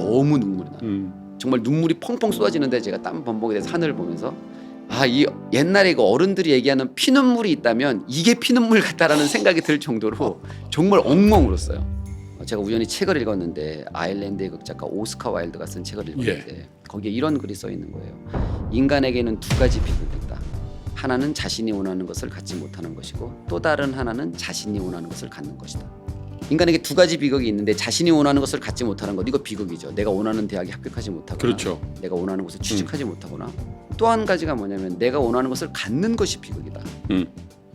너무 눈물이 나요. 정말 눈물이 펑펑 쏟아지는데 제가 땀 범벅이 돼서 하늘을 보면서 이 옛날에 그 어른들이 얘기하는 피눈물이 있다면 이게 피눈물 같다라는 생각이 들 정도로 정말 엉엉 울었어요. 제가 우연히 책을 읽었는데 아일랜드의 극작가 오스카 와일드가 쓴 책을 읽었는데 거기에 이런 글이 써 있는 거예요. 인간에게는 두 가지 비극이 있다. 하나는 자신이 원하는 것을 갖지 못하는 것이고 또 다른 하나는 자신이 원하는 것을 갖는 것이다. 인간에게 두 가지 비극이 있는데 자신이 원하는 것을 갖지 못하는 것, 이거 비극이죠. 내가 원하는 대학에 합격하지 못하거나 그렇죠. 내가 원하는 곳에 취직하지 못하거나 또 한 가지가 뭐냐면 내가 원하는 것을 갖는 것이 비극이다.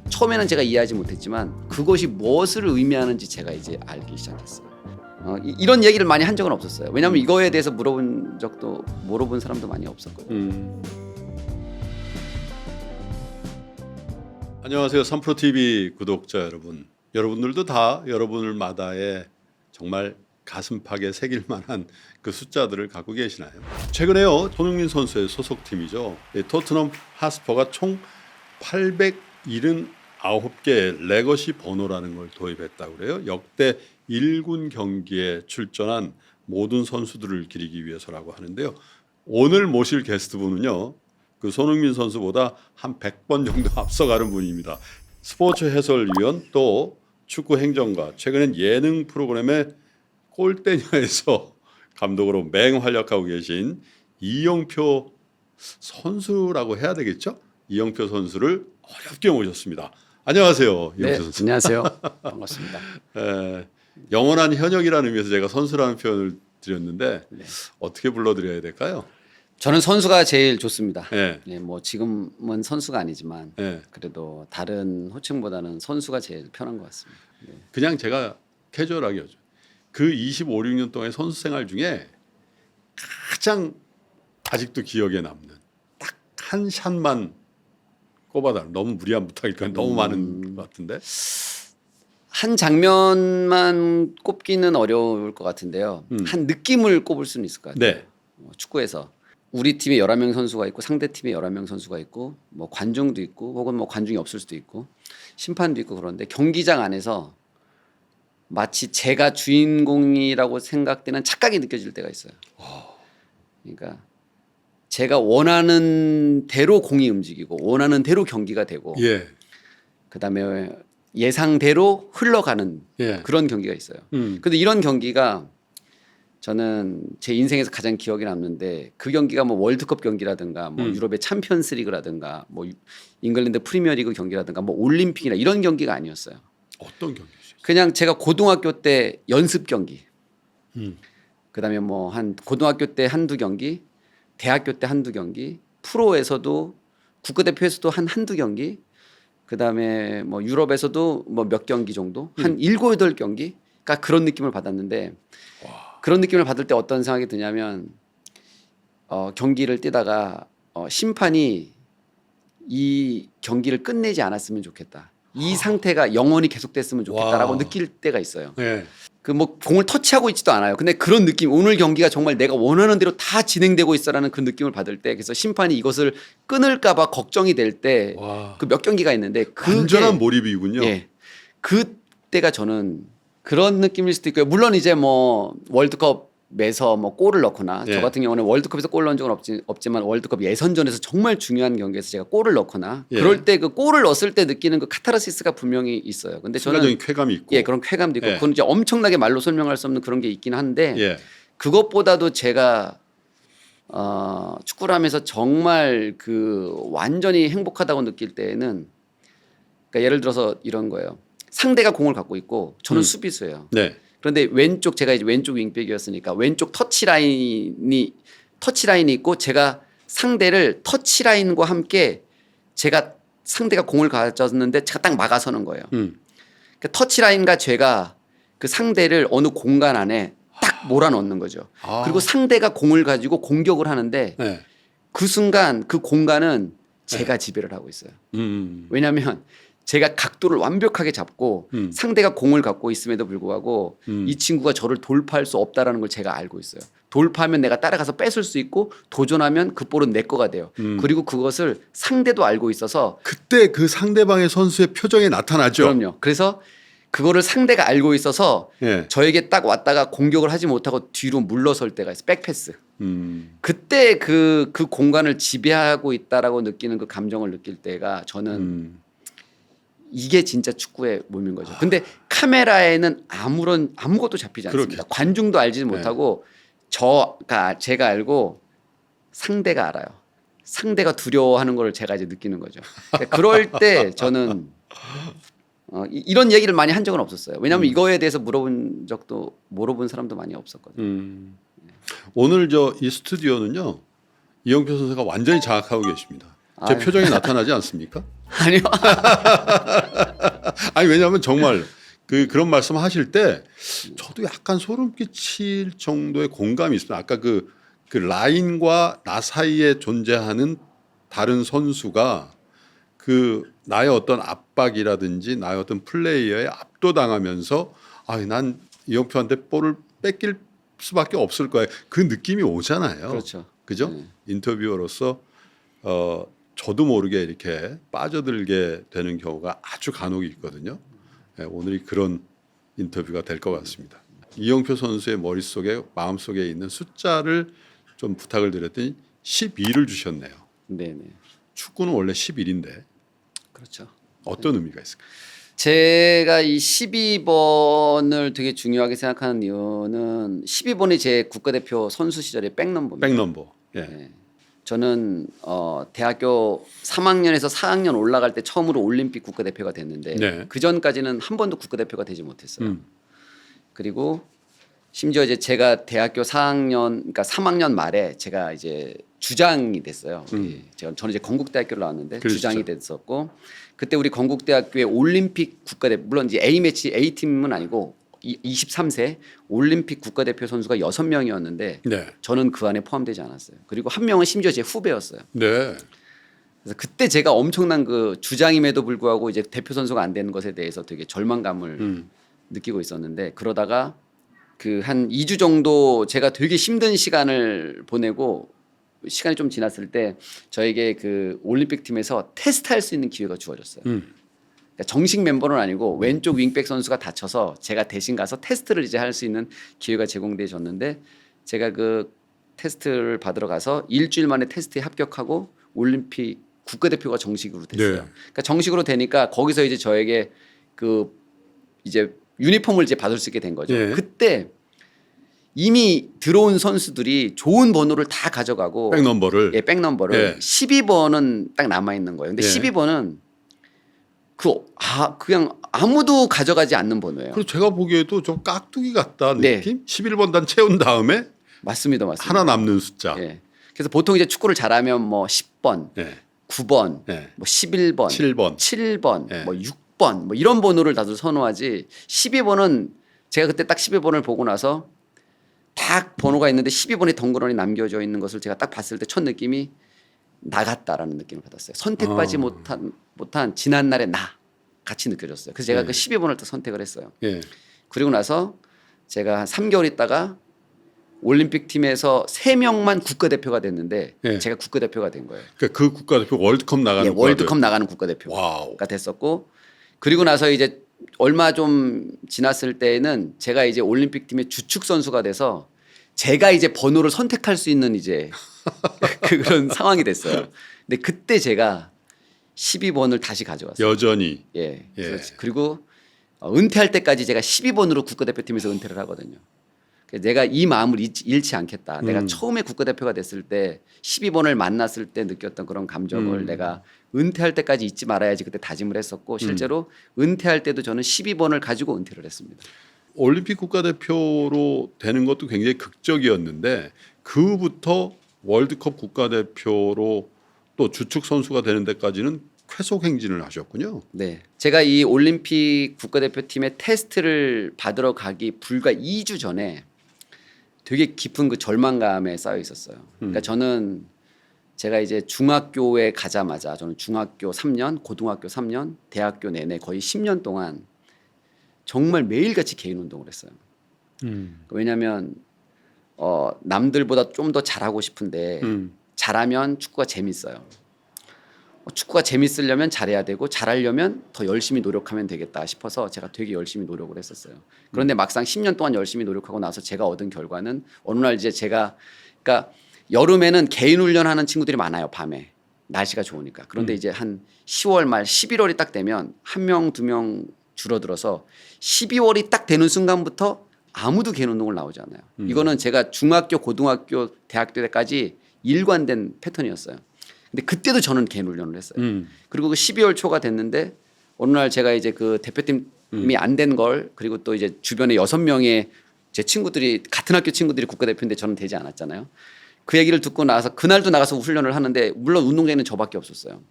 처음에는 제가 이해하지 못했지만 그것이 무엇을 의미하는지 제가 이제 알기 시작했어요. 이런 얘기를 많이 한 적은 없었어요. 왜냐하면 이거에 대해서 물어본 사람도 많이 없었거든요. 안녕하세요. 3프로TV 구독자 여러분. 여러분들도 다 여러분들마다의 정말 가슴팍에 새길 만한 그 숫자들을 갖고 계시나요? 최근에요. 손흥민 선수의 소속팀이죠. 토트넘 하스퍼가 총 879개의 레거시 번호라는 걸 도입했다고 그래요. 역대 1군 경기에 출전한 모든 선수들을 기리기 위해서라고 하는데요. 오늘 모실 게스트분은요. 그 손흥민 선수보다 한 100번 정도 앞서가는 분입니다. 스포츠 해설위원 또 축구 행정가, 최근엔 예능 프로그램의 골대녀에서 감독으로 맹활약하고 계신 이영표 선수라고 해야 되겠죠? 이영표 선수를 어렵게 모셨습니다. 안녕하세요. 네, 이영표 선수. 안녕하세요. 반갑습니다. 영원한 현역이라는 의미에서 제가 선수라는 표현을 드렸는데 네. 어떻게 불러드려야 될까요? 저는 선수가 제일 좋습니다. 네. 네, 뭐 지금은 선수가 아니지만 네. 그래도 다른 호칭보다는 선수가 제일 편한 것 같습니다. 네. 그냥 제가 캐주얼하게 하죠. 그 25, 6년 동안의 선수 생활 중에 가장 아직도 기억에 남는 딱 한 샷만 꼽아달라. 너무 무리한 부탁일까? 너무 많은 것 같은데. 한 장면만 꼽기는 어려울 것 같은데요. 한 느낌을 꼽을 수는 있을 것 같아요. 네. 축구에서 우리 팀에 11명 선수가 있고 상대 팀에 11명 선수가 있고 뭐 관중도 있고 혹은 뭐 관중이 없을 수도 있고 심판도 있고 그런데 경기장 안에서 마치 제가 주인공이라고 생각되는 착각이 느껴질 때가 있어요. 그러니까 제가 원하는 대로 공이 움직이고 원하는 대로 경기가 되고 예. 그다음에 예상대로 흘러가는 예. 그런 경기가 있어요. 근데 이런 경기가 저는 제 인생에서 가장 기억에 남는데 그 경기가 뭐 월드컵 경기라든가 뭐 유럽의 챔피언스리그라든가 뭐 잉글랜드 프리미어리그 경기라든가 뭐 올림픽이나 이런 경기가 아니었어요. 어떤 경기죠? 그냥 제가 고등학교 때 연습 경기, 그다음에 뭐 한 고등학교 때 한두 경기, 대학교 때 한두 경기, 프로에서도 국가대표에서도 한두 경기, 그다음에 뭐 유럽에서도 뭐 몇 경기 정도, 한 7, 8경기, 그러니까 그런 느낌을 받았는데 그런 느낌을 받을 때 어떤 생각이 드냐면 경기를 뛰다가 심판이 이 경기를 끝내지 않았으면 좋겠다. 이 상태가 영원히 계속됐으면 좋겠다라고 느낄 때가 있어요. 네. 그 뭐 공을 터치하고 있지도 않아요. 근데 그런 느낌, 오늘 경기가 정말 내가 원하는 대로 다 진행되고 있어라는 그 느낌을 받을 때, 그래서 심판이 이것을 끊을까봐 걱정이 될 때 그 몇 경기가 있는데 완전한 몰입이군요. 예, 그때가 저는 그런 느낌일 수도 있고요. 물론 이제 뭐 월드컵에서 뭐 골을 넣거나 예. 저 같은 경우는 월드컵에서 골 넣은 적은 없지만 월드컵 예선전에서 정말 중요한 경기에서 제가 골을 넣거나 예. 그럴 때 그 골을 넣었을 때 느끼는 그 카타르시스가 분명히 있어요. 근데 저는 순간적인 쾌감이 있고. 예, 그런 쾌감도 있고 예. 그건 이제 엄청나게 말로 설명할 수 없는 그런 게 있긴 한데 예. 그것보다도 제가 축구를 하면서 정말 그 완전히 행복하다고 느낄 때에는 그러니까 예를 들어서 이런 거예요. 상대가 공을 갖고 있고 저는 수비수예요. 네. 그런데 제가 이제 왼쪽 윙백이었으니까 왼쪽 터치라인이 있고 제가 상대를 터치라인과 함께 제가 상대가 공을 가졌는데 제가 딱 막아서는 거예요. 그러니까 터치라인과 제가 그 상대를 어느 공간 안에 딱 몰아넣는 거죠. 그리고 상대가 공을 가지고 공격을 하는데 네. 그 순간 그 공간은 제가 지배를 하고 있어요. 왜냐하면 제가 각도를 완벽하게 잡고 상대가 공을 갖고 있음에도 불구하고 이 친구가 저를 돌파할 수 없다라는 걸 제가 알고 있어요. 돌파하면 내가 따라가서 뺏을 수 있고 도전하면 그 볼은 내 거가 돼요. 그리고 그것을 상대도 알고 있어서 그때 그 상대방의 선수의 표정이 나타나죠. 그럼요. 그래서 그거를 상대가 알고 있어서 예. 저에게 딱 왔다가 공격을 하지 못하고 뒤로 물러설 때가 있어요. 백패스. 그때 그 공간을 지배하고 있다라고 느끼는 그 감정을 느낄 때가 저는 이게 진짜 축구의 몸인 거죠. 근데 카메라에는 아무것도 잡히지 않습니다. 그렇겠죠. 관중도 알지 못하고 제가 알고 상대가 알아요. 상대가 두려워하는 걸 제가 이제 느끼는 거죠. 그러니까 그럴 때 저는 이런 얘기를 많이 한 적은 없었어요. 왜냐하면 이거에 대해서 물어본 사람도 많이 없었거든요. 오늘 이 스튜디오는요 이영표 선수가 완전히 장악하고 계십니다. 제 아유. 표정이 나타나지 않습니까? 아니요. 아니 왜냐하면 정말 그런 말씀하실 때 저도 약간 소름 끼칠 정도의 공감이 있습니다. 아까 그 라인과 나 사이에 존재하는 다른 선수가 나의 어떤 압박이라든지 나의 어떤 플레이어에 압도당하면서 난 이영표한테 볼을 뺏길 수밖에 없을 거야. 그 느낌이 오잖아요. 그렇죠. 그죠? 네. 인터뷰어로서 저도 모르게 이렇게 빠져들게 되는 경우가 아주 간혹 있거든요. 네, 오늘이 그런 인터뷰가 될 것 같습니다. 이영표 선수의 머릿속에 마음속에 있는 숫자를 좀 부탁을 드렸더니 12를 주셨네요. 네네. 축구는 원래 11인데 그렇죠. 어떤 의미가 있을까요? 제가 이 12번을 되게 중요하게 생각하는 이유는 12번이 제 국가대표 선수 시절의 백넘버입니다. 백넘버. 예. 네. 저는 대학교 3학년에서 4학년 올라갈 때 처음으로 올림픽 국가대표가 됐는데 네. 그 전까지는 한 번도 국가대표가 되지 못했어요. 그리고 심지어 이제 제가 대학교 4학년, 그러니까 3학년 말에 제가 이제 주장이 됐어요. 저는 이제 건국대학교를 나왔는데 그렇죠. 주장이 됐었고 그때 우리 건국대학교의 올림픽 국가대표 물론 이제 A팀은 아니고 23세 올림픽 국가대표 선수가 6명이었는데 네. 저는 그 안에 포함되지 않았어요. 그리고 한 명은 심지어 제 후배였어요. 네. 그래서 그때 제가 엄청난 그 주장임에도 불구하고 이제 대표 선수가 안 되는 것에 대해서 되게 절망감을 느끼고 있었는데 그러다가 그 한 2주 정도 제가 되게 힘든 시간을 보내고 시간이 좀 지났을 때 저에게 그 올림픽 팀에서 테스트할 수 있는 기회가 주어졌어요. 그러니까 정식 멤버는 아니고 왼쪽 윙백 선수가 다쳐서 제가 대신 가서 테스트를 이제 할 수 있는 기회가 제공돼 줬는데 제가 그 테스트를 받으러 가서 일주일 만에 테스트에 합격하고 올림픽 국가대표가 정식으로 됐어요. 네. 그러니까 정식으로 되니까 거기서 이제 저에게 그 이제 유니폼을 이제 받을 수 있게 된 거죠. 예. 그때 이미 들어온 선수들이 좋은 번호를 다 가져가고 백넘버를. 예, 백넘버를 예. 12번은 딱 남아 있는 거예요. 근데 예. 12번은 그냥 아무도 가져가지 않는 번호예요. 그리고 제가 보기에도 좀 깍두기 같다 네. 느낌? 11번 단 채운 다음에 맞습니다. 하나 남는 숫자. 예. 그래서 보통 이제 축구를 잘하면 뭐 10번, 예. 9번, 예. 뭐 11번, 7번. 7번, 예. 뭐 6번 뭐 이런 번호를 다들 선호하지 12번은 제가 그때 딱 12번을 보고 나서 딱 번호가 있는데 12번이 덩그러니 남겨져 있는 것을 제가 딱 봤을 때 첫 느낌이 나갔다라는 느낌을 받았어요. 선택받지 못한 지난날의 나 같이 느껴졌어요. 그래서 제가 예. 그 12번을 딱 선택을 했어요. 예. 그리고 나서 제가 한 3개월 있다가 올림픽 팀에서 3명만 국가대표가 됐는데 예. 제가 국가대표가 된 거예요. 그러니까 그 국가대표 월드컵 나가는 예, 월드컵 나가는 국가대표가 와우. 됐었고 그리고 나서 이제 얼마 좀 지났을 때에는 제가 이제 올림픽 팀의 주축 선수가 돼서 제가 이제 번호를 선택할 수 있는 이제 그런 상황이 됐어요. 근데 그때 제가 12번을 다시 가져왔어요. 여전히. 예. 예. 그리고 은퇴할 때까지 제가 12번으로 국가대표팀에서 은퇴를 하거든요. 그래서 내가 이 마음을 잃지 않겠다. 내가 처음에 국가대표가 됐을 때 12번을 만났을 때 느꼈던 그런 감정을 내가 은퇴할 때까지 잊지 말아야지 그때 다짐을 했었고 실제로 은퇴할 때도 저는 12번을 가지고 은퇴를 했습니다. 올림픽 국가대표로 되는 것도 굉장히 극적이었는데 그부터 월드컵 국가대표로 또 주축 선수가 되는 데까지는 쾌속 행진을 하셨군요. 네. 제가 이 올림픽 국가대표팀의 테스트를 받으러 가기 불과 2주 전에 되게 깊은 그 절망감에 쌓여 있었어요. 그러니까 저는 제가 이제 중학교에 가자마자 저는 중학교 3년, 고등학교 3년, 대학교 내내 거의 10년 동안 정말 매일같이 개인 운동을 했어요. 왜냐하면 남들보다 좀 더 잘하고 싶은데 잘하면 축구가 재밌어요. 축구가 재밌으려면 잘해야 되고 잘하려면 더 열심히 노력하면 되겠다 싶어서 제가 되게 열심히 노력을 했었어요. 그런데 막상 10년 동안 열심히 노력하고 나서 제가 얻은 결과는 어느 날 이제 제가 그러니까 여름에는 개인 훈련하는 친구들이 많아요. 밤에 날씨가 좋으니까. 그런데 이제 한 10월 말 11월이 딱 되면 한 명, 두 명 줄어들어서 12월이 딱 되는 순간부터 아무도 개인 운동을 나오지 않아요. 이거는 제가 중학교, 고등학교, 대학교 때까지 일관된 패턴이었어요. 근데 그때도 저는 개인 훈련을 했어요. 그리고 그 12월 초가 됐는데 어느 날 제가 이제 그 대표팀이 안 된 걸 그리고 또 이제 주변에 6명의 제 친구들이 같은 학교 친구들이 국가대표인데 저는 되지 않았잖아요. 그 얘기를 듣고 나서 그날도 나가서 훈련을 하는데 물론 운동장에는 저밖에 없었어요.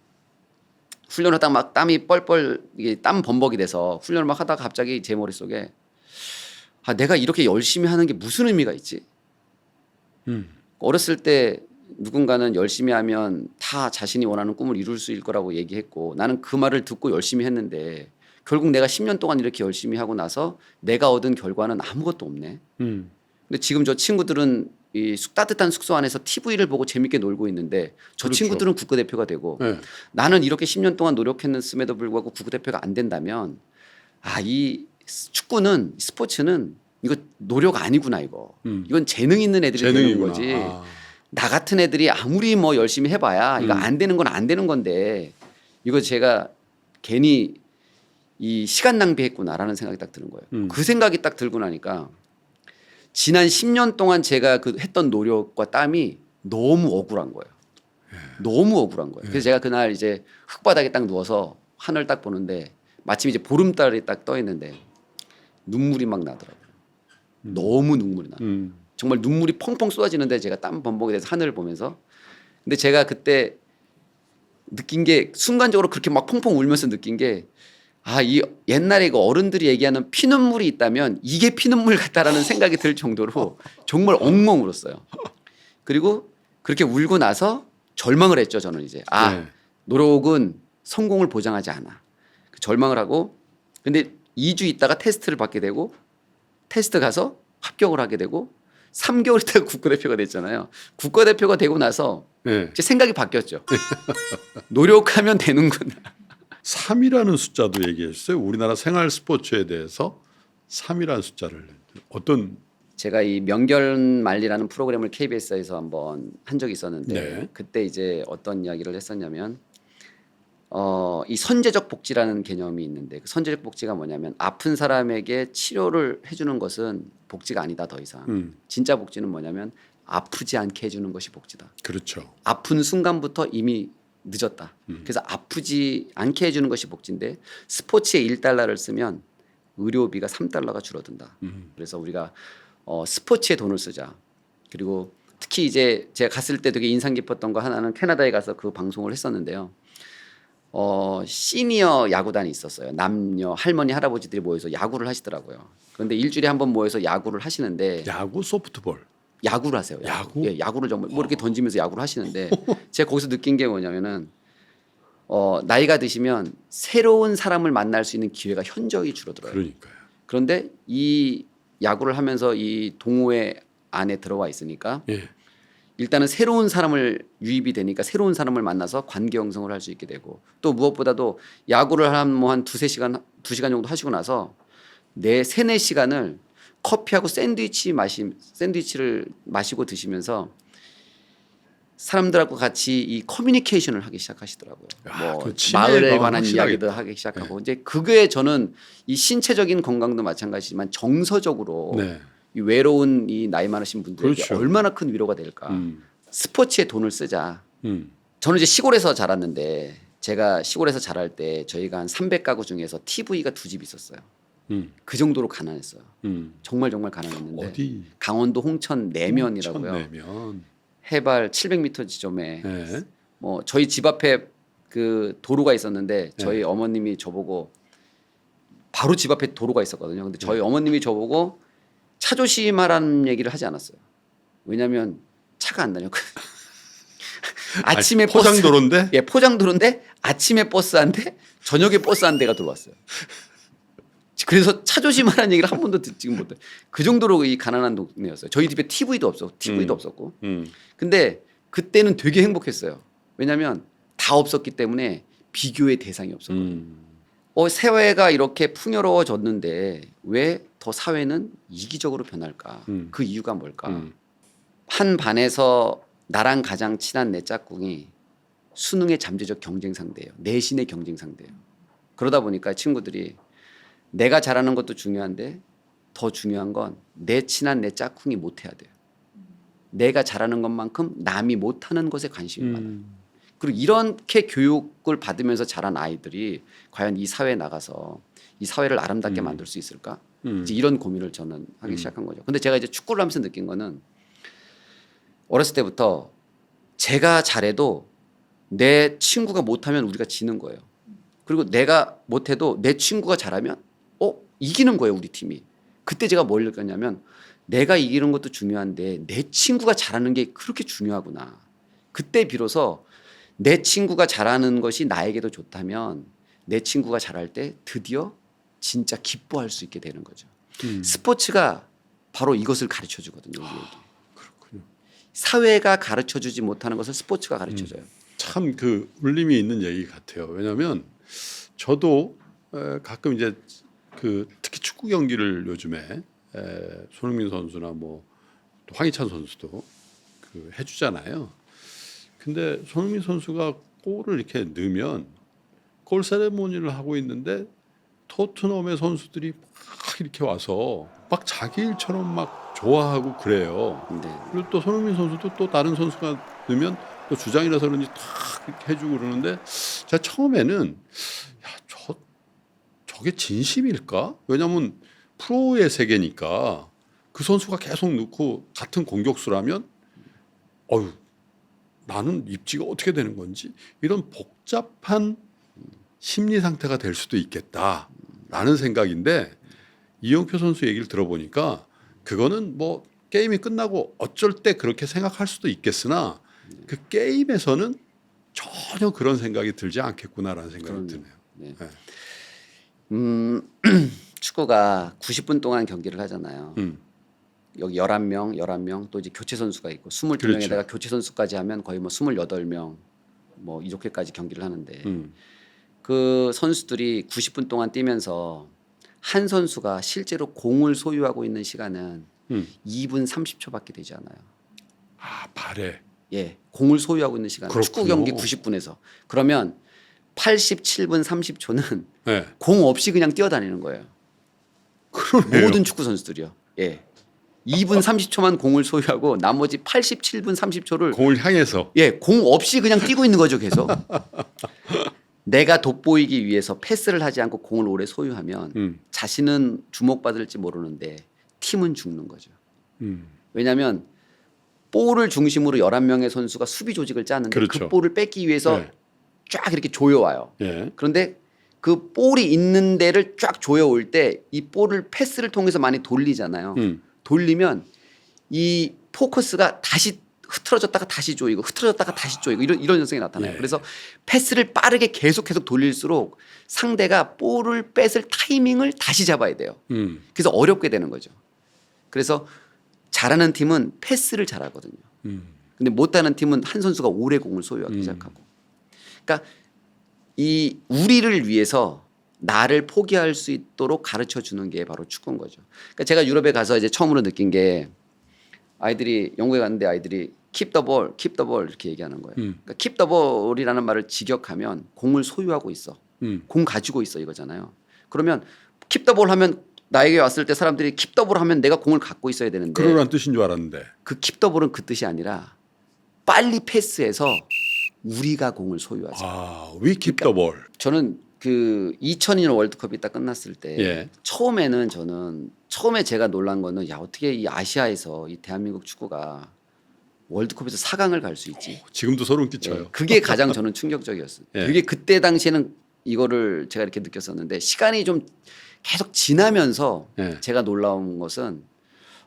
훈련을 하다가 막 땀이 뻘뻘 이게 땀 범벅이 돼서 훈련을 막 하다가 갑자기 제 머릿속에 아 내가 이렇게 열심히 하는 게 무슨 의미가 있지? 어렸을 때 누군가는 열심히 하면 다 자신이 원하는 꿈을 이룰 수 있을 거라고 얘기했고 나는 그 말을 듣고 열심히 했는데 결국 내가 10년 동안 이렇게 열심히 하고 나서 내가 얻은 결과는 아무것도 없네. 근데 지금 저 친구들은 이 따뜻한 숙소 안에서 TV를 보고 재밌게 놀고 있는데 저 그렇죠. 친구들은 국가대표가 되고 네. 나는 이렇게 10년 동안 노력했음에도 불구하고 국가대표가 안 된다면 아, 이 축구는 스포츠는 이거 노력 아니구나 이거. 이건 재능 있는 애들이 되는 재능이구나. 거지. 아. 나 같은 애들이 아무리 뭐 열심히 해봐야 이거 안 되는 건 안 되는 건데 이거 제가 괜히 이 시간 낭비했구나라는 생각이 딱 드는 거예요. 그 생각이 딱 들고 나니까 지난 10년 동안 제가 그 했던 노력과 땀이 너무 억울한 거예요. 너무 억울한 거예요. 그래서 제가 그날 이제 흙바닥에 딱 누워서 하늘 딱 보는데 마침 이제 보름달이 딱 떠 있는데 눈물이 막 나더라고요. 너무 눈물이 나. 정말 눈물이 펑펑 쏟아지는데 제가 땀 범벅이 돼서 하늘을 보면서 근데 제가 그때 느낀 게 순간적으로 그렇게 막 펑펑 울면서 느낀 게 아, 이 옛날에 그 어른들이 얘기하는 피눈물이 있다면 이게 피눈물 같다라는 생각이 들 정도로 정말 엉엉 울었어요. 그리고 그렇게 울고 나서 절망을 했죠. 저는 이제 아 네. 노력은 성공을 보장하지 않아. 그 절망을 하고 근데 2주 있다가 테스트를 받게 되고 테스트 가서 합격을 하게 되고 3개월 있다가 국가대표가 됐잖아요. 국가대표가 되고 나서 네. 제 생각이 바뀌었죠. 노력하면 되는구나. 3이라는 숫자도 얘기해 주세요. 우리나라 생활 스포츠에 대해서 3이라는 숫자를 어떤 제가 이 명결말리라는 프로그램을 KBS에서 한번 한 적이 있었는데 네. 그때 이제 어떤 이야기를 했었냐면 이 선제적 복지라는 개념이 있는데 그 선제적 복지가 뭐냐면 아픈 사람에게 치료를 해주는 것은 복지가 아니다 더 이상. 진짜 복지는 뭐냐면 아프지 않게 해주는 것이 복지다. 그렇죠. 아픈 순간부터 이미 늦었다. 그래서 아프지 않게 해주는 것이 복지인데 스포츠에 1달러를 쓰면 의료비가 3달러가 줄어든다. 그래서 우리가 스포츠에 돈을 쓰자. 그리고 특히 이제 제가 갔을 때 되게 인상 깊었던 거 하나는 캐나다에 가서 그 방송을 했었는데요. 시니어 야구단이 있었어요. 남녀 할머니 할아버지들이 모여서 야구를 하시더라고요. 그런데 일주일에 한 번 모여서 야구를 하시는데 야구, 소프트볼. 야구를 하세요. 야구? 예, 야구를 정말 뭐 이렇게 던지면서 야구를 하시는데 제가 거기서 느낀 게 뭐냐면은 나이가 드시면 새로운 사람을 만날 수 있는 기회가 현저히 줄어들어요. 그러니까요. 그런데 이 야구를 하면서 이 동호회 안에 들어와 있으니까 예. 일단은 새로운 사람을 유입이 되니까 새로운 사람을 만나서 관계 형성을 할 수 있게 되고 또 무엇보다도 야구를 한 두세 시간 2시간 정도 하시고 나서 내 3-4시간을 커피하고 샌드위치를 마시고 드시면서 사람들하고 같이 이 커뮤니케이션을 하기 시작하시더라고요. 야, 뭐 그 친밀감 마을에 관한 확실하겠다. 이야기도 하기 시작하고 이제 그게 저는 이 신체적인 건강도 마찬가지지만 정서적으로 네. 이 외로운 이 나이 많으신 분들에게 그렇죠. 얼마나 큰 위로가 될까. 스포츠에 돈을 쓰자. 음. 저는 이제 시골에서 자랐는데 제가 시골에서 자랄 때 저희가 한 300가구 중에서 TV가 2집 있었어요. 그 정도로 가난했어요. 정말 가난했는데 어디? 강원도 홍천 내면이라고요. 내면. 해발 700m 지점에 네. 뭐 저희 집 앞에 그 도로가 있었는데 저희 어머님이 저보고 바로 집 앞에 도로가 있었거든요. 근데 저희 어머님이 저보고 차 조심하라는 얘기를 하지 않았어요. 왜냐하면 차가 안 다녔거든요. 아침에 포장도로인데? 예, 포장도로인데 아침에 버스 한 대, 저녁에 버스 한 대가 들어왔어요. 그래서 차 조심하라는 얘기를 한 번도 듣지 못해. 그 정도로 이 가난한 동네였어요. 저희 집에 TV도 없었고. 근데 그때는 되게 행복했어요. 왜냐하면 다 없었기 때문에 비교의 대상이 없었거든요. 음. 사회가 이렇게 풍요로워졌는데 왜 더 사회는 이기적으로 변할까? 그 이유가 뭘까? 한 반에서 나랑 가장 친한 내 짝꿍이 수능의 잠재적 경쟁 상대예요. 내신의 경쟁 상대예요. 그러다 보니까 친구들이 내가 잘하는 것도 중요한데 더 중요한 건 내 친한 내 짝꿍이 못해야 돼요. 내가 잘하는 것만큼 남이 못하는 것에 관심이 많아요. 그리고 이렇게 교육을 받으면서 자란 아이들이 과연 이 사회에 나가서 이 사회를 아름답게 만들 수 있을까? 이제 이런 고민을 저는 하기 시작한 거죠. 근데 제가 이제 축구를 하면서 느낀 거는 어렸을 때부터 제가 잘해도 내 친구가 못하면 우리가 지는 거예요. 그리고 내가 못해도 내 친구가 잘하면 이기는 거예요, 우리 팀이. 그때 제가 뭘 느꼈냐면 내가 이기는 것도 중요한데 내 친구가 잘하는 게 그렇게 중요하구나. 그때 비로소 내 친구가 잘하는 것이 나에게도 좋다면 내 친구가 잘할 때 드디어 진짜 기뻐할 수 있게 되는 거죠. 스포츠가 바로 이것을 가르쳐 주거든요. 우리에게. 그렇군요. 사회가 가르쳐 주지 못하는 것을 스포츠가 가르쳐 줘요. 참 그 울림이 있는 얘기 같아요. 왜냐하면 저도 가끔 이제 그 특히 축구 경기를 요즘에 손흥민 선수나 뭐 또 황희찬 선수도 그 해주잖아요. 근데 손흥민 선수가 골을 이렇게 넣으면 골 세레모니를 하고 있는데 토트넘의 선수들이 막 이렇게 와서 막 자기 일처럼 막 좋아하고 그래요. 네. 그리고 또 손흥민 선수도 또 다른 선수가 넣으면 또 주장이라서 그런지 탁 이렇게 해주고 그러는데 제가 처음에는 저게 진심일까? 왜냐하면 프로의 세계니까 그 선수가 계속 넣고 같은 공격수라면 나는 입지가 어떻게 되는 건지 이런 복잡한 심리 상태가 될 수도 있겠다라는 생각인데 이영표 선수 얘기를 들어보니까 그거는 뭐 게임이 끝나고 어쩔 때 그렇게 생각할 수도 있겠으나 그 게임에서는 전혀 그런 생각이 들지 않겠구나라는 생각이 드네요. 네. 네. 축구가 90분 동안 경기를 하잖아요. 여기 11명 또 이제 교체 선수가 있고 22명에다가 그렇죠. 교체 선수까지 하면 거의 뭐 28명 뭐 이렇게까지 경기를 하는데 그 선수들이 90분 동안 뛰면서 한 선수가 실제로 공을 소유하고 있는 시간은 2분 30초밖에 되지 않아요. 아, 발에. 예, 공을 소유하고 있는 시간. 그렇군요. 축구 경기 90분에서 그러면 87분 30초는 네. 공 없이 그냥 뛰어다니는 거예요. 그러네요. 모든 축구 선수들이요. 예. 2분 30초만 공을 소유하고 나머지 87분 30초를 공을 향해서. 공 없이 그냥 뛰고 있는 거죠, 계속. 내가 돋보이기 위해서 패스를 하지 않고 공을 오래 소유하면 자신은 주목받을지 모르는데 팀은 죽는 거죠. 왜냐하면 볼을 중심으로 11명의 선수가 수비 조직을 짜는데 그렇죠. 그 볼을 뺏기 위해서 네. 쫙 이렇게 조여와요. 예. 그런데 그 볼이 있는 데를 쫙 조여올 때 이 볼을 패스를 통해서 많이 돌리잖아요. 돌리면 이 포커스가 다시 흐트러졌다가 다시 조이고 흐트러졌다가 다시 조이고 이런 현상이 나타나요. 네. 그래서 패스를 빠르게 계속 돌릴수록 상대가 볼을 뺏을 타이밍을 다시 잡아야 돼요. 그래서 어렵게 되는 거죠. 그래서 잘하는 팀은 패스를 잘하거든요. 근데 못하는 팀은 한 선수가 오래 공을 소유하기 시작하고. 그러니까 이 우리를 위해서 나를 포기할 수 있도록 가르쳐 주는 게 바로 축구인 거죠. 그러니까 제가 유럽에 가서 이제 처음으로 느낀 게 아이들이 영국에 갔는데 아이들이 keep the ball 이렇게 얘기하는 거예요. 그러니까 keep the ball이라는 말을 직역하면 공을 소유하고 있어. 공 가지고 있어 이거잖아요. 그러면 keep the ball 하면 나에게 왔을 때 사람들이 keep the ball 하면 내가 공을 갖고 있어야 되는데 그러란 뜻인 줄 알았는데. 그 keep the ball은 그 뜻이 아니라 빨리 패스해서 우리가 공을 소유하자. 아, we keep the ball. 저는 그 2002년 월드컵이 딱 끝났을 때 예. 처음에 제가 놀란 거는 야 어떻게 이 아시아에서 이 대한민국 축구가 월드컵에서 4강을 갈 수 있지. 지금도 소름 끼쳐요. 그게 가장 저는 충격적이었어요. 예. 그게 그때 당시에는 이거를 제가 이렇게 느꼈었는데 시간이 좀 계속 지나면서 예. 제가 놀라운 것은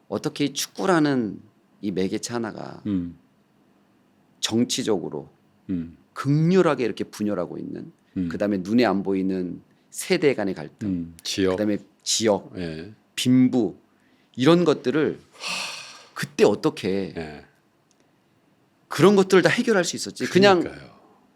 어떻게 이 축구라는 이 매개체 하나가 정치적으로 극렬하게 이렇게 분열하고 있는 그다음에 눈에 안 보이는 세대 간의 갈등, 지역. 그다음에 지역, 예. 빈부 이런 것들을 그때 어떻게 예. 그런 것들을 다 해결할 수 있었지. 그냥 그러니까요.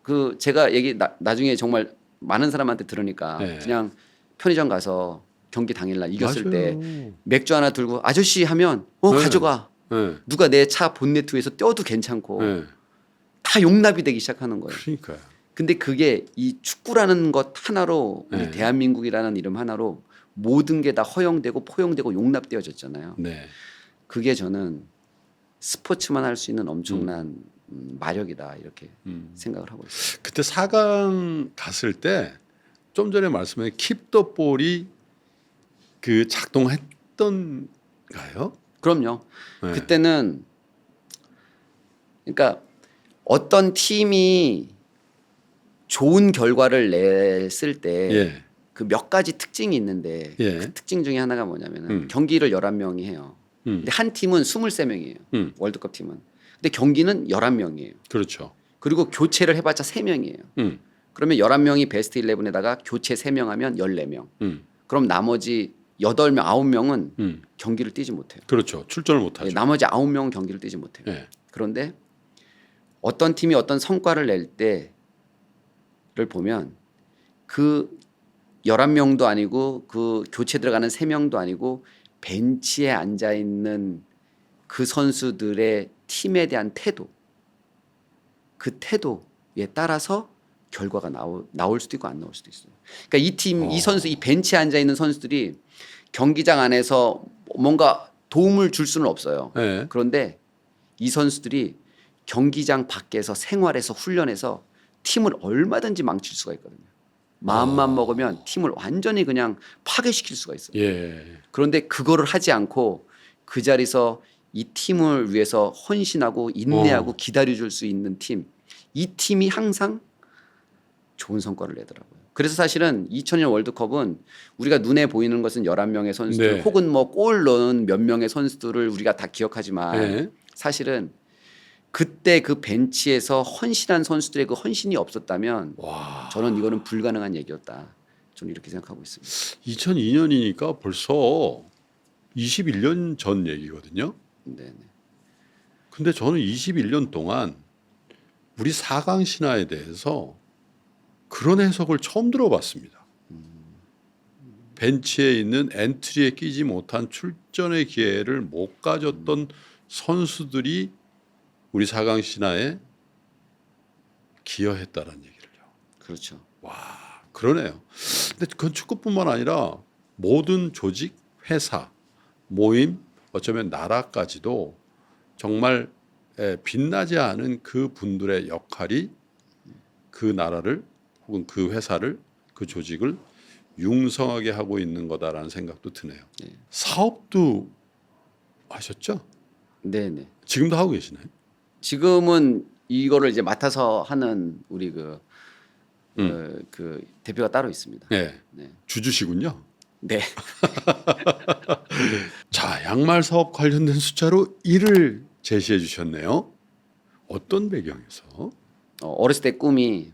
그 제가 얘기 나중에 정말 많은 사람한테 들으니까 네. 그냥 편의점 가서 경기 당일날 이겼을 맞아요. 때 맥주 하나 들고 아저씨 하면 네. 가져가. 네. 누가 내 차 본네트 위에서 떼어도 괜찮고 네. 다 용납이 되기 시작하는 거예요. 그러니까요. 근데 그게 이 축구라는 것 하나로 우리 네. 대한민국이라는 이름 하나로 모든 게 다 허용되고 포용되고 용납되어졌잖아요. 네. 그게 저는 스포츠만 할 수 있는 엄청난 마력이다 이렇게 생각을 하고 있어요. 그때 4강 갔을 때 좀 전에 말씀하신 킵 더 볼이 그 작동했던가요? 그럼요. 네. 그때는 그러니까 어떤 팀이 좋은 결과를 냈을 때 예. 그 몇 가지 특징이 있는데 예. 그 특징 중에 하나가 뭐냐면은 경기를 11명이 해요. 근데 한 팀은 23명이에요. 월드컵 팀은. 근데 경기는 11명이에요. 그렇죠. 그리고 교체를 해봤자 3명이에요. 그러면 11명이 베스트 11에다가 교체 3명 하면 14명. 그럼 나머지 8명, 9명은 경기를 뛰지 못해요. 그렇죠. 출전을 못 하죠. 나머지 9명은 경기를 뛰지 못해요. 예. 그런데 어떤 팀이 어떤 성과를 낼 때를 보면 그 11명도 아니고 그 교체 들어가는 3명도 아니고 벤치에 앉아 있는 그 선수들의 팀에 대한 태도, 그 태도에 따라서 결과가 나올 수도 있고 안 나올 수도 있어요. 그러니까 이 팀, 이 선수, 이 벤치에 앉아 있는 선수들이 경기장 안에서 뭔가 도움을 줄 수는 없어요. 예. 그런데 이 선수들이 경기장 밖에서 생활에서 훈련해서 팀을 얼마든지 망칠 수가 있거든요. 마음만 먹으면 팀을 완전히 그냥 파괴시킬 수가 있어요. 예. 그런데 그거를 하지 않고 그 자리에서 이 팀을 위해서 헌신하고 인내하고 기다려줄 수 있는 팀, 이 팀이 항상 좋은 성과를 내더라고요. 그래서 사실은 2002년 월드컵은 우리가 눈에 보이는 것은 11명의 선수들 네. 혹은 뭐 골 넣은 몇 명의 선수들을 우리가 다 기억하지만 예. 사실은 그때 그 벤치에서 헌신한 선수들의 그 헌신이 없었다면 와. 저는 이거는 불가능한 얘기였다. 저는 이렇게 생각하고 있습니다. 2002년이니까 벌써 21년 전 얘기거든요. 네. 근데 저는 21년 동안 우리 4강 신화에 대해서 그런 해석을 처음 들어봤습니다. 벤치에 있는 엔트리에 끼지 못한 출전의 기회를 못 가졌던 선수들이 우리 4강 신화에 기여했다는 얘기를요. 그렇죠. 와, 그러네요. 근데 그건 축구뿐만 아니라 모든 조직, 회사, 모임, 어쩌면 나라까지도 정말 빛나지 않은 그 분들의 역할이 그 나라를 혹은 그 회사를, 그 조직을 융성하게 하고 있는 거다라는 생각도 드네요. 네. 사업도 하셨죠? 네네. 지금도 하고 계시나요? 지금은 이거를 이제 맡아서 하는 우리 그 대표가 따로 있습니다. 네. 네. 주주시군요. 네. 자, 양말 사업 관련된 숫자로 1을 제시해 주셨네요. 어떤 배경에서? 어렸을 때 꿈이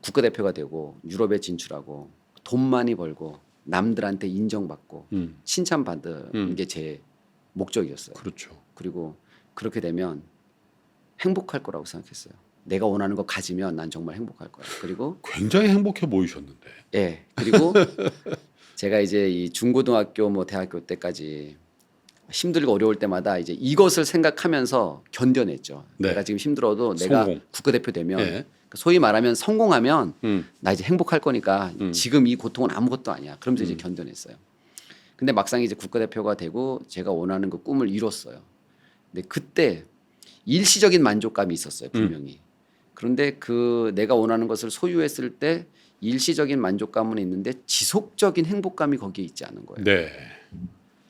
국가대표가 되고 유럽에 진출하고 돈 많이 벌고 남들한테 인정받고 칭찬받는 게 제 목적이었어요. 그렇죠. 그리고 그렇게 되면 행복할 거라고 생각했어요. 내가 원하는 거 가지면 난 정말 행복할 거야. 그리고 굉장히 행복해 보이셨는데. 예. 그리고 제가 이제 이 중고등학교 뭐 대학교 때까지 힘들고 어려울 때마다 이제 이것을 생각하면서 견뎌냈죠. 네. 내가 지금 힘들어도 내가 성공. 국가대표 되면 네. 소위 말하면 성공하면 음. 나 이제 행복할 거니까 지금 이 고통은 아무것도 아니야. 그러면서 이제 견뎌냈어요. 근데 막상 이제 국가대표가 되고 제가 원하는 그 꿈을 이뤘어요. 근데 그때 일시적인 만족감이 있었어요. 분명히. 그런데 그 내가 원하는 것을 소유했을 때 일시적인 만족감은 있는데 지속적인 행복감이 거기에 있지 않은 거예요. 네.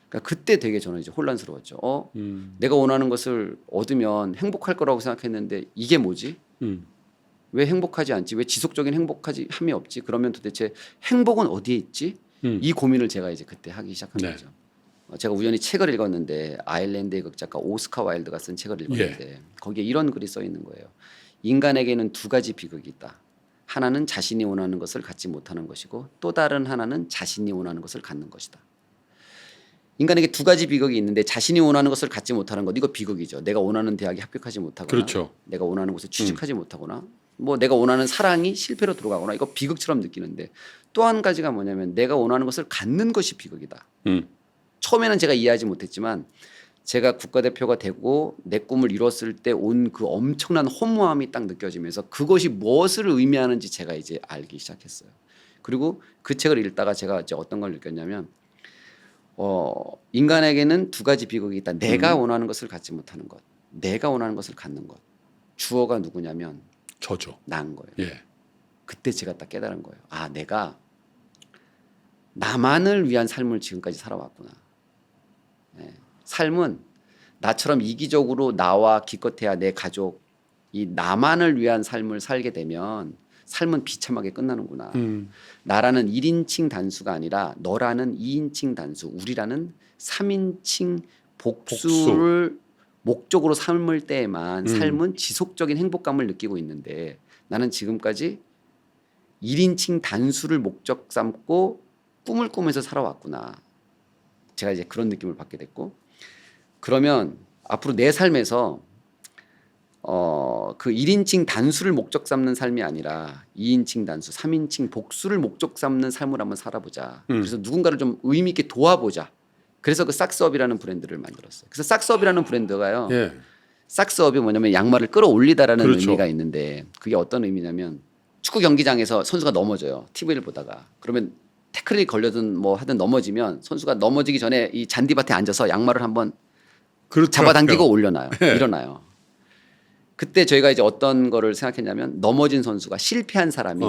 그러니까 그때 되게 저는 이제 혼란스러웠죠. 내가 원하는 것을 얻으면 행복할 거라고 생각했는데 이게 뭐지? 왜 행복하지 않지? 왜 지속적인 행복하지 함이 없지? 그러면 도대체 행복은 어디에 있지? 이 고민을 제가 이제 그때 하기 시작한 네. 거죠. 제가 우연히 책을 읽었는데 아일랜드의 극작가 오스카 와일드가 쓴 책을 읽었는데 거기에 이런 글이 써 있는 거예요. 인간에게는 두 가지 비극이 있다. 하나는 자신이 원하는 것을 갖지 못하는 것이고 또 다른 하나는 자신이 원하는 것을 갖는 것이다. 인간에게 두 가지 비극이 있는데 자신이 원하는 것을 갖지 못하는 것 이거 비극이죠. 내가 원하는 대학에 합격하지 못하거나 그렇죠. 내가 원하는 곳에 취직하지 못하거나 뭐 내가 원하는 사랑이 실패로 돌아가거나 이거 비극처럼 느끼는데 또 한 가지가 뭐냐면 내가 원하는 것을 갖는 것이 비극이다. 처음에는 제가 이해하지 못했지만 제가 국가대표가 되고 내 꿈을 이뤘을 때 온 그 엄청난 허무함이 딱 느껴지면서 그것이 무엇을 의미하는지 제가 이제 알기 시작했어요. 그리고 그 책을 읽다가 제가 이제 어떤 걸 느꼈냐면 인간에게는 두 가지 비극이 있다. 내가 원하는 것을 갖지 못하는 것, 내가 원하는 것을 갖는 것. 주어가 누구냐면 저죠. 나인 거예요. 예. 그때 제가 딱 깨달은 거예요. 아, 내가 나만을 위한 삶을 지금까지 살아왔구나. 예. 삶은 나처럼 이기적으로 나와 기껏해야 내 가족 이 나만을 위한 삶을 살게 되면 삶은 비참하게 끝나는구나. 나라는 1인칭 단수가 아니라 너라는 2인칭 단수, 우리라는 3인칭 복수를 목적으로 삼을 때에만 삶은 지속적인 행복감을 느끼고 있는데 나는 지금까지 1인칭 단수를 목적 삼고 꿈을 꾸면서 살아왔구나. 제가 이제 그런 느낌을 받게 됐고 그러면 앞으로 내 삶에서 그 1인칭 단수를 목적 삼는 삶이 아니라 2인칭 단수, 3인칭 복수를 목적 삼는 삶을 한번 살아보자. 그래서 누군가를 좀 의미 있게 도와보자. 그래서 그 삭스업이라는 브랜드를 만들었어요. 그래서 삭스업이라는 브랜드가요. 예. 삭스업이 뭐냐면 양말을 끌어올리다라는 그렇죠. 의미가 있는데 그게 어떤 의미냐면 축구 경기장에서 선수가 넘어져요. TV를 보다가. 그러면 태클이 걸려든 뭐 하든 넘어지면 선수가 넘어지기 전에 이 잔디밭에 앉아서 양말을 한번 잡아당기고 올려놔요. 예. 일어나요. 그때 저희가 이제 어떤 거를 생각했냐면 넘어진 선수가 실패한 사람이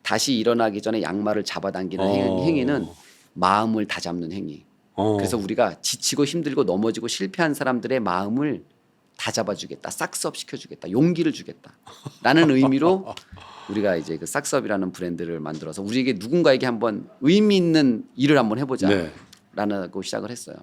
다시 일어나기 전에 양말을 잡아당기는 행위는 마음을 다잡는 행위. 그래서 우리가 지치고 힘들고 넘어지고 실패한 사람들의 마음을 다 잡아주겠다. 싹스업 시켜주겠다. 용기를 주겠다. 라는 의미로 우리가 이제 그 싹스업이라는 브랜드를 만들어서 우리에게 누군가에게 한번 의미 있는 일을 한번 해보자. 네. 라고 시작을 했어요.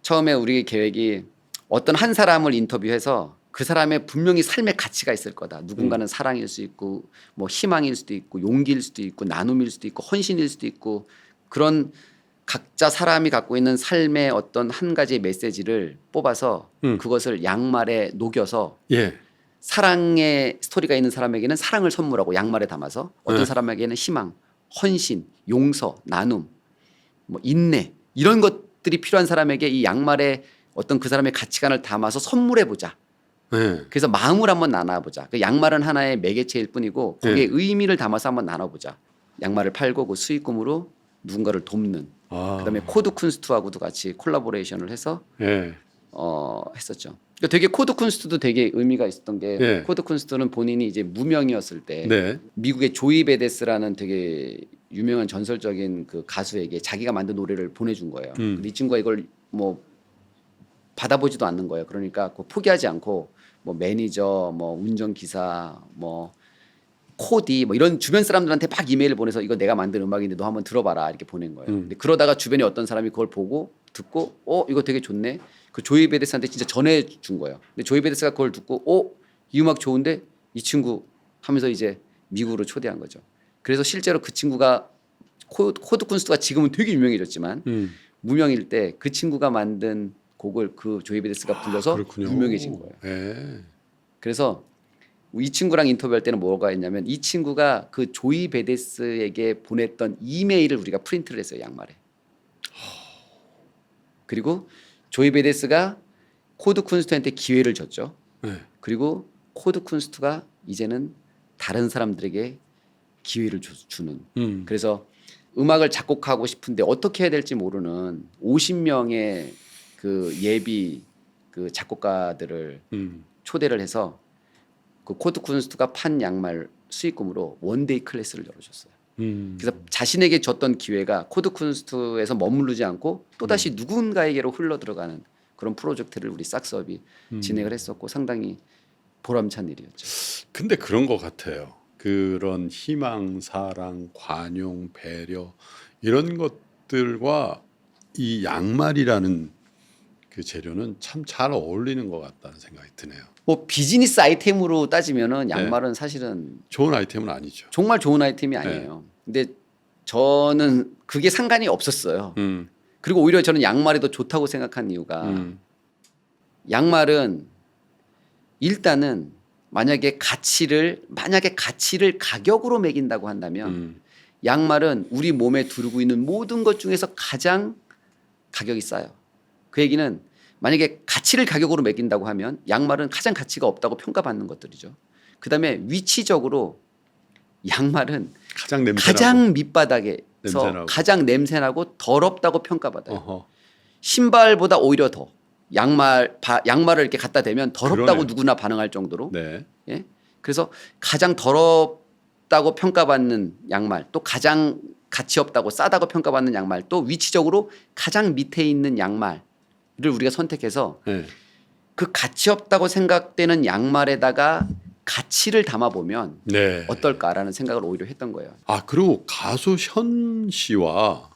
처음에 우리 계획이 어떤 한 사람을 인터뷰해서 그 사람의 분명히 삶의 가치가 있을 거다. 누군가는 사랑일 수 있고 뭐 희망일 수도 있고 용기일 수도 있고 나눔일 수도 있고 헌신일 수도 있고 그런 각자 사람이 갖고 있는 삶의 어떤 한 가지의 메시지를 뽑아서 그것을 양말에 녹여서 예. 사랑의 스토리가 있는 사람에게는 사랑을 선물하고 양말에 담아서 어떤 사람에게는 희망, 헌신, 용서, 나눔, 뭐 인내 이런 것들이 필요한 사람에게 이 양말에 어떤 그 사람의 가치관을 담아서 선물해 보자. 예. 그래서 마음을 한번 나눠보자. 그 양말은 하나의 매개체일 뿐이고 거기에 의미를 담아서 한번 나눠보자. 양말을 팔고 그 수익금으로 누군가를 돕는. 그다음에 코드 쿤스트하고도 같이 콜라보레이션을 해서 예. 했었죠. 그러니까 되게 코드 쿤스트도 되게 의미가 있었던 게 예. 코드 쿤스트는 본인이 이제 무명이었을 때 네. 미국의 조이 베데스라는 되게 유명한 전설적인 그 가수에게 자기가 만든 노래를 보내준 거예요. 근데 이 친구가 이걸 뭐 받아보지도 않는 거예요. 그러니까 그거 포기하지 않고 뭐 매니저, 뭐 운전기사, 뭐 코디 뭐 이런 주변 사람들한테 막 이메일을 보내서 이거 내가 만든 음악인데 너 한번 들어봐라 이렇게 보낸 거예요. 근데 그러다가 주변에 어떤 사람이 그걸 보고 듣고 이거 되게 좋네. 그 조이 베데스한테 진짜 전해준 거예요. 근데 조이 베데스가 그걸 듣고 이 음악 좋은데 이 친구 하면서 이제 미국으로 초대한 거죠. 그래서 실제로 그 친구가 코드 쿤스트가 지금은 되게 유명해졌지만 무명일 때 그 친구가 만든 곡을 그 조이 베데스가 불러서 그렇군요. 유명해진 거예요. 예. 그래서 이 친구랑 인터뷰할 때는 뭐가 있냐면 이 친구가 그 조이 베데스에게 보냈던 이메일을 우리가 프린트를 했어요. 양말에. 그리고 조이 베데스가 코드 쿤스트한테 기회를 줬죠. 네. 그리고 코드 쿤스트가 이제는 다른 사람들에게 기회를 주는. 그래서 음악을 작곡하고 싶은데 어떻게 해야 될지 모르는 50명의 그 예비 그 작곡가들을 초대를 해서 그 코드 쿤스트가 판 양말 수익금으로 원데이 클래스를 열어줬어요. 그래서 자신에게 줬던 기회가 코드 쿤스트에서 머무르지 않고 또다시 누군가에게로 흘러 들어가는 그런 프로젝트를 우리 싹스업이 진행을 했었고 상당히 보람찬 일이었죠. 근데 그런 것 같아요. 그런 희망, 사랑, 관용, 배려 이런 것들과 이 양말이라는 그 재료는 참 잘 어울리는 것 같다는 생각이 드네요. 뭐 비즈니스 아이템으로 따지면은 양말은 사실은 좋은 아이템은 아니죠. 정말 좋은 아이템이 아니에요. 근데 저는 그게 상관이 없었어요. 그리고 오히려 저는 양말이 더 좋다고 생각한 이유가 양말은 일단은 만약에 가치를 가격으로 매긴다고 한다면 양말은 우리 몸에 두르고 있는 모든 것 중에서 가장 가격이 싸요. 그 얘기는 만약에 가치를 가격으로 매긴다고 하면 양말은 가장 가치가 없다고 평가받는 것들이죠. 그다음에 위치적으로 양말은 가장 냄새나고. 가장 밑바닥에서 냄새나고. 가장 냄새나고 더럽다고 평가받아요. 어허. 신발보다 오히려 더 양말을 이렇게 갖다 대면 더럽다고 그러네요. 누구나 반응할 정도로 네. 예? 그래서 가장 더럽다고 평가받는 양말 또 가장 가치 없다고 싸다고 평가받는 양말 또 위치적으로 가장 밑에 있는 양말을 우리가 선택해서 네. 그 가치 없다고 생각되는 양말에다가 가치를 담아보면 네. 어떨까라는 생각을 오히려 했던 거예요. 아 그리고 가수 현 씨와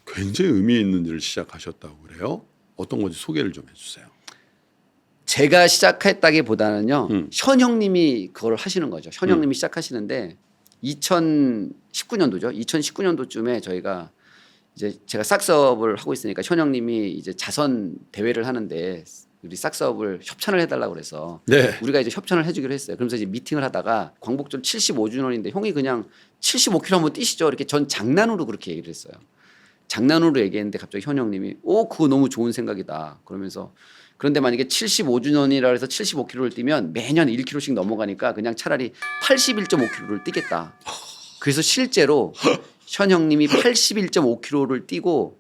굉장히 의미 있는 일을 시작하셨다고 그래요. 어떤 건지 소개를 좀 해주세요. 제가 시작했다기보다는요. 현 형님이 그걸 하시는 거죠. 현 형님이 시작하시는데 2019년도죠. 2019년도쯤에 저희가 이제 제가 싹스업을 하고 있으니까 현 형님이 이제 자선 대회를 하는데 우리 싹스업을 협찬을 해달라고 그래서 네. 우리가 이제 협찬을 해주기로 했어요. 그러면서 이제 미팅을 하다가 광복절 75주년인데 형이 그냥 75km 한번 뛰시죠. 이렇게 전 장난으로 그렇게 얘기를 했어요. 장난으로 얘기했는데 갑자기 현 형님이 그거 너무 좋은 생각이다. 그러면서 그런데 만약에 75주년이라 해서 75km를 뛰면 매년 1km씩 넘어가니까 그냥 차라리 81.5km를 뛰겠다. 그래서 실제로 현 형님이 81.5km를 뛰고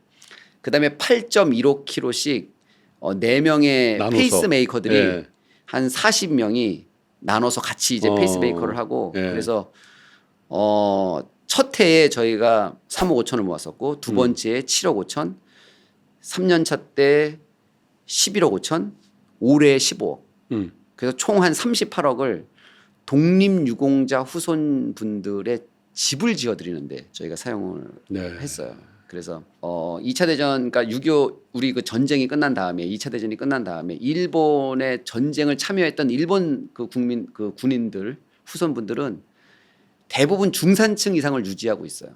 그다음에 8.15km씩 4명의 나눠서. 페이스메이커들이 네. 한 40명이 나눠서 같이 이제 페이스메이커를 하고 네. 그래서 첫 해에 저희가 3억 5천을 모았었고 두 번째에 7억 5천, 3년 차 때 11억 5천, 올해 15억. 그래서 총 한 38억을 독립유공자 후손분들의 집을 지어드리는데 저희가 사용을 네. 했어요. 그래서 2차 대전 그러니까 6.25 우리 그 전쟁이 끝난 다음에 2차 대전이 끝난 다음에 일본의 전쟁을 참여했던 일본 그 군인들 후손분들은 대부분 중산층 이상을 유지하고 있어요.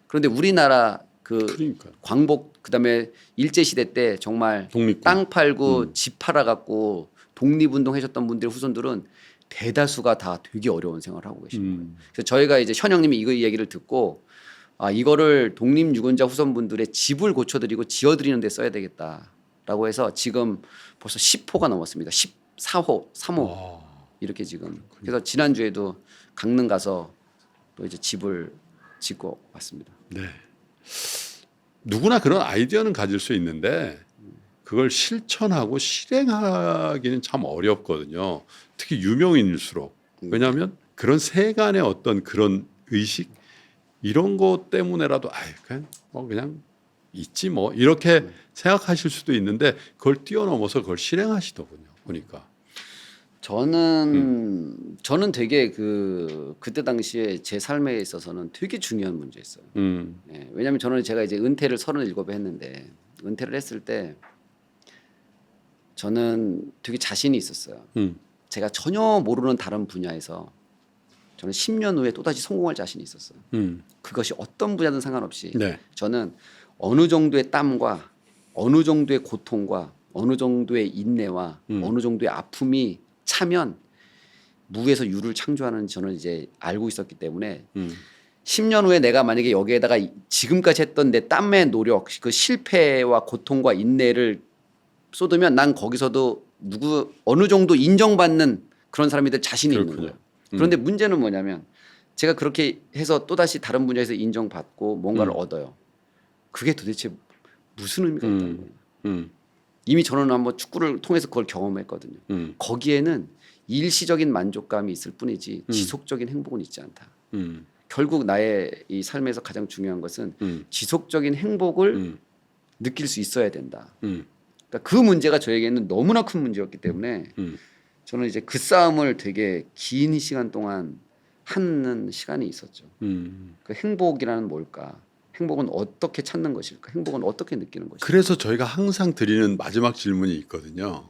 그런데 우리나라 그러니까요. 광복 그다음에 일제 시대 때 정말 독립군. 땅 팔고 집 팔아 갖고 독립운동 하셨던 분들의 후손들은 대다수가 다 되게 어려운 생활을 하고 계신 거예요. 그래서 저희가 이제 현 형님이 이거 얘기를 듣고 이거를 독립유공자 후손분들의 집을 고쳐드리고 지어드리는 데 써야 되겠다라고 해서 지금 벌써 10호가 넘었습니다. 14호, 3호 이렇게 지금. 그래서 지난주에도 강릉 가서 또 이제 집을 짓고 왔습니다. 네. 누구나 그런 아이디어는 가질 수 있는데 그걸 실천하고 실행하기는 참 어렵거든요. 특히 유명인일수록. 왜냐하면 그런 세간의 어떤 그런 의식 이런 것 때문에라도 그냥 있지 뭐 이렇게 생각하실 수도 있는데 그걸 뛰어넘어서 그걸 실행하시더군요. 보니까. 저는 되게 그때 당시에 제 삶에 있어서는 되게 중요한 문제였어요. 예, 왜냐하면 저는 제가 이제 은퇴를 37에 했는데 은퇴를 했을 때 저는 되게 자신이 있었어요. 제가 전혀 모르는 다른 분야에서 저는 10년 후에 또다시 성공할 자신이 있었어요. 그것이 어떤 분야든 상관없이 네. 저는 어느 정도의 땀과 어느 정도의 고통과 어느 정도의 인내와 어느 정도의 아픔이 차면 무에서 유를 창조하는 저는 이제 알고 있었기 때문에 10년 후에 내가 만약에 여기에다가 지금까지 했던 내 땀의 노력, 그 실패와 고통과 인내를 쏟으면 난 거기서도 어느 정도 인정받는 그런 사람이 될 자신이 있는 그렇군요. 거예요. 그런데 문제는 뭐냐면 제가 그렇게 해서 또다시 다른 분야에서 인정받고 뭔가를 얻어요. 그게 도대체 무슨 의미가 있다는 거예요. 이미 저는 한번 축구를 통해서 그걸 경험했거든요. 거기에는 일시적인 만족감이 있을 뿐이지 지속적인 행복은 있지 않다. 결국 나의 이 삶에서 가장 중요한 것은 지속적인 행복을 느낄 수 있어야 된다. 그러니까 그 문제가 저에게는 너무나 큰 문제였기 때문에 저는 이제 그 싸움을 되게 긴 시간 동안 하는 시간이 있었죠. 그 행복이라는 뭘까? 행복은 어떻게 찾는 것일까? 행복은 어떻게 느끼는 것일까? 그래서 저희가 항상 드리는 마지막 질문이 있거든요.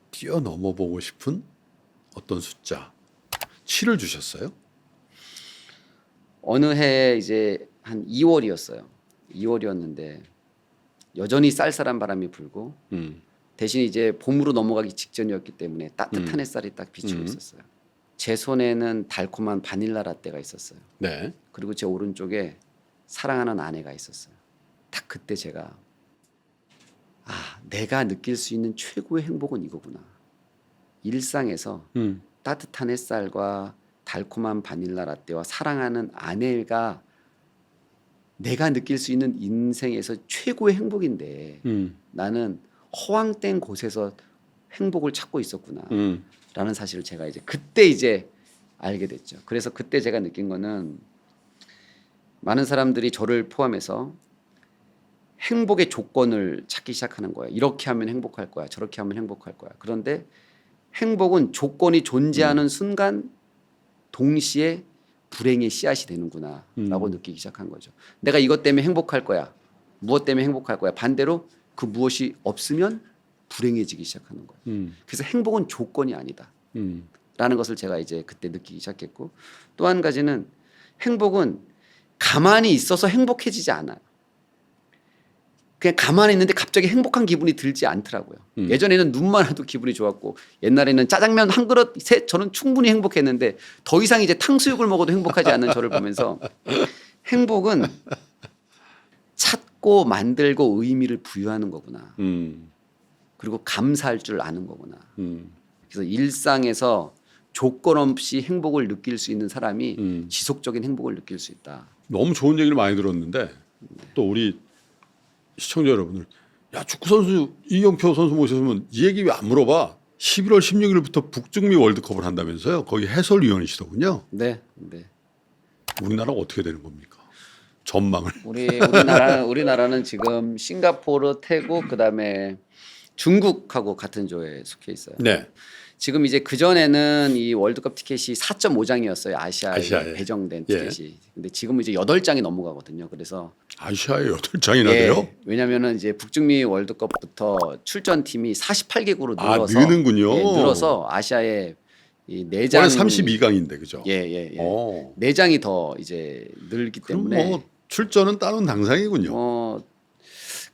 뛰어넘어 보고 싶은 어떤 숫자 7을 주셨어요? 어느 해 이제 한 2월이었어요. 2월이었는데 여전히 쌀쌀한 바람이 불고 대신 이제 봄으로 넘어가기 직전이었기 때문에 따뜻한 햇살이 딱 비추고 있었어요. 제 손에는 달콤한 바닐라 라떼가 있었어요. 네. 그리고 제 오른쪽에 사랑하는 아내가 있었어요. 딱 그때 제가 내가 느낄 수 있는 최고의 행복은 이거구나. 일상에서 따뜻한 햇살과 달콤한 바닐라 라떼와 사랑하는 아내가 내가 느낄 수 있는 인생에서 최고의 행복인데 나는 허황된 곳에서 행복을 찾고 있었구나 라는 사실을 제가 이제 그때 이제 알게 됐죠. 그래서 그때 제가 느낀 거는 많은 사람들이 저를 포함해서 행복의 조건을 찾기 시작하는 거예요. 이렇게 하면 행복할 거야. 저렇게 하면 행복할 거야. 그런데 행복은 조건이 존재하는 순간 동시에 불행의 씨앗이 되는구나 라고 느끼기 시작한 거죠. 내가 이것 때문에 행복할 거야. 무엇 때문에 행복할 거야. 반대로 그 무엇이 없으면 불행해지기 시작하는 거예요. 그래서 행복은 조건이 아니다 라는 것을 제가 이제 그때 느끼기 시작했고, 또 한 가지는 행복은 가만히 있어서 행복해지지 않아요. 그냥 가만히 있는데 갑자기 행복한 기분이 들지 않더라고요. 예전에는 눈만 와도 기분이 좋았고, 옛날에는 짜장면 한 그릇 셋 저는 충분히 행복했는데 더 이상 이제 탕수육을 먹어도 행복하지 않는 저를 보면서 행복은 찾고 만들고 의미를 부여하는 거구나. 그리고 감사할 줄 아는 거구나. 그래서 일상에서 조건 없이 행복을 느낄 수 있는 사람이 지속적인 행복을 느낄 수 있다. 너무 좋은 얘기를 많이 들었는데 또 우리 시청자 여러분들, 야 축구 선수 이경표 선수 모셨으면 이 얘기 왜 안 물어봐? 11월 16일부터 북중미 월드컵을 한다면서요? 거기 해설위원이시더군요. 네, 네. 우리나라가 어떻게 되는 겁니까? 전망을. 우리나라는 지금 싱가포르, 태국, 그다음에 중국하고 같은 조에 속해 있어요. 네. 지금 이제 그 전에는 이 월드컵 티켓이 4.5장이었어요. 아시아에 배정된 티켓이. 근데 지금은 이제 8장이 넘어가거든요. 그래서 아시아에 8장이나 돼요? 왜냐면은 이제 북중미 월드컵부터 출전 팀이 48개국으로 늘어서 느는군요. 늘어서 아시아에 이 4장 원래 32강인데 그죠? 예. 4장이 더 이제 늘기 그럼 때문에 뭐 출전은 따로 당상이군요.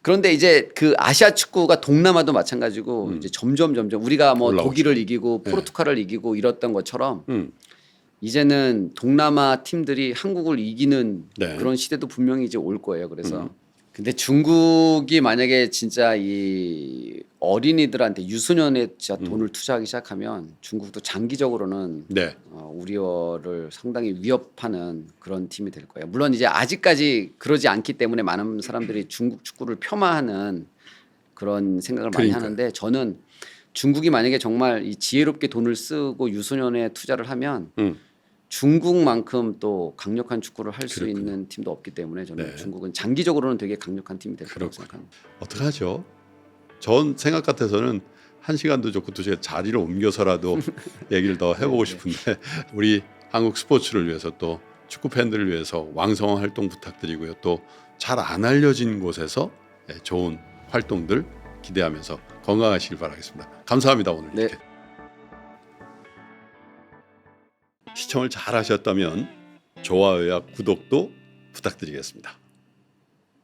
그런데 이제 그 아시아 축구가 동남아도 마찬가지고 이제 점점 우리가 뭐 올라오죠. 독일을 이기고 포르투갈을 이기고 이랬던 것처럼 이제는 동남아 팀들이 한국을 이기는 그런 시대도 분명히 이제 올 거예요. 그래서 근데 중국이 만약에 진짜 이 어린이들한테 유소년에 진짜 돈을 투자하기 시작하면 중국도 장기적으로는 우리를 상당히 위협하는 그런 팀이 될 거예요. 물론 이제 아직까지 그러지 않기 때문에 많은 사람들이 중국 축구를 폄하하는 그런 생각을 많이 하는데, 저는 중국이 만약에 정말 이 지혜롭게 돈을 쓰고 유소년에 투자를 하면 중국만큼 또 강력한 축구를 할 수 있는 팀도 없기 때문에 저는 중국은 장기적으로는 되게 강력한 팀이 될 거라고 생각합니다. 어떡하죠? 전 생각 같아서는 1시간도 좋고 2시간 자리를 옮겨서라도 얘기를 더 해보고 싶은데 우리 한국 스포츠를 위해서 또 축구 팬들을 위해서 왕성한 활동 부탁드리고요. 또 잘 안 알려진 곳에서 좋은 활동들 기대하면서 건강하시길 바라겠습니다. 감사합니다. 오늘 이렇게. 시청을 잘 하셨다면 좋아요와 구독도 부탁드리겠습니다.